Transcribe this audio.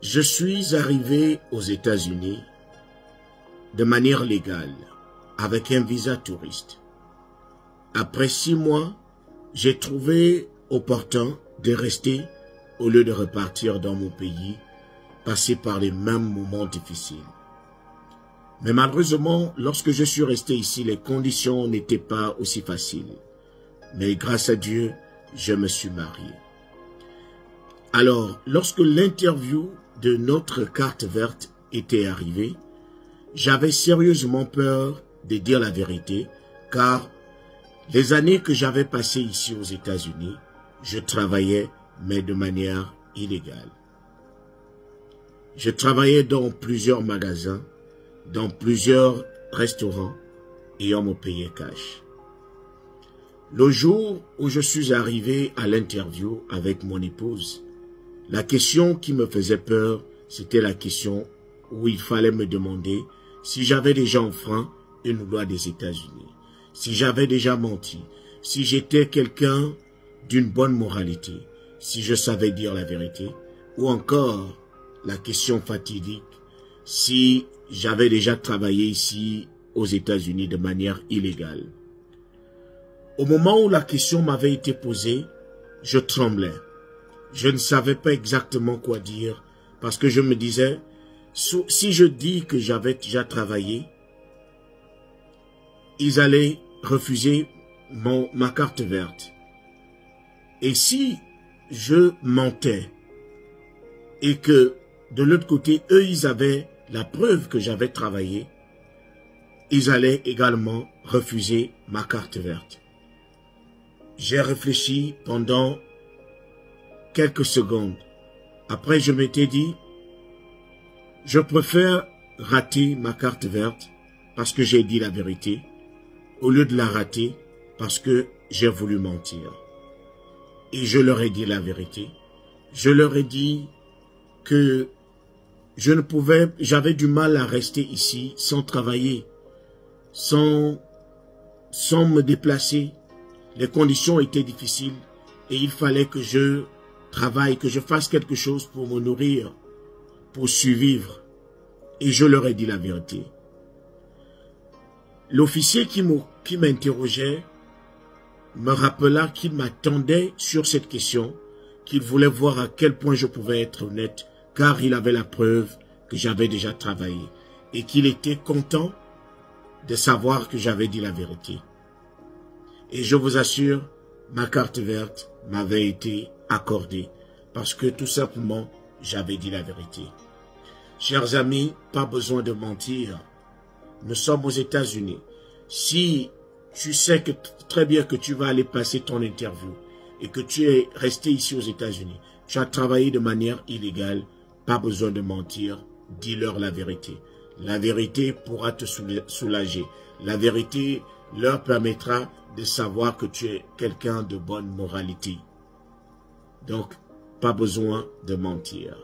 Je suis arrivé aux États-Unis de manière légale, avec un visa touriste. Après 6 mois, j'ai trouvé opportun de rester au lieu de repartir dans mon pays, passer par les mêmes moments difficiles. Mais malheureusement, lorsque je suis resté ici, les conditions n'étaient pas aussi faciles. Mais grâce à Dieu, je me suis marié. Alors, lorsque l'interview de notre carte verte était arrivée, j'avais sérieusement peur de dire la vérité, car les années que j'avais passées ici aux États-Unis, je travaillais, mais de manière illégale. Je travaillais dans plusieurs magasins, dans plusieurs restaurants, et on me payait cash. Le jour où je suis arrivé à l'interview avec mon épouse, la question qui me faisait peur, c'était la question où il fallait me demander si j'avais déjà enfreint une loi des États-Unis, si j'avais déjà menti, si j'étais quelqu'un d'une bonne moralité, si je savais dire la vérité, ou encore la question fatidique, si j'avais déjà travaillé ici aux États-Unis de manière illégale. Au moment où la question m'avait été posée, je tremblais. Je ne savais pas exactement quoi dire parce que je me disais, si je dis que j'avais déjà travaillé, ils allaient refuser ma carte verte. Et si je mentais et que de l'autre côté, eux, ils avaient la preuve que j'avais travaillé, ils allaient également refuser ma carte verte. J'ai réfléchi pendant quelques secondes. Après, je m'étais dit, je préfère rater ma carte verte parce que j'ai dit la vérité, au lieu de la rater parce que j'ai voulu mentir. Et je leur ai dit la vérité. Je leur ai dit que j'avais du mal à rester ici sans travailler, sans me déplacer. Les conditions étaient difficiles et il fallait que je travaille, que je fasse quelque chose pour me nourrir, pour survivre. Et je leur ai dit la vérité. L'officier qui m'interrogeait me rappela qu'il m'attendait sur cette question, qu'il voulait voir à quel point je pouvais être honnête, car il avait la preuve que j'avais déjà travaillé et qu'il était content de savoir que j'avais dit la vérité. Et je vous assure, ma carte verte m'avait été accordée parce que tout simplement, j'avais dit la vérité. Chers amis, pas besoin de mentir. Nous sommes aux États-Unis. Si tu sais très bien que tu vas aller passer ton interview et que tu es resté ici aux États-Unis, tu as travaillé de manière illégale, pas besoin de mentir, dis-leur la vérité. La vérité pourra te soulager. La vérité leur permettra de savoir que tu es quelqu'un de bonne moralité. Donc, pas besoin de mentir.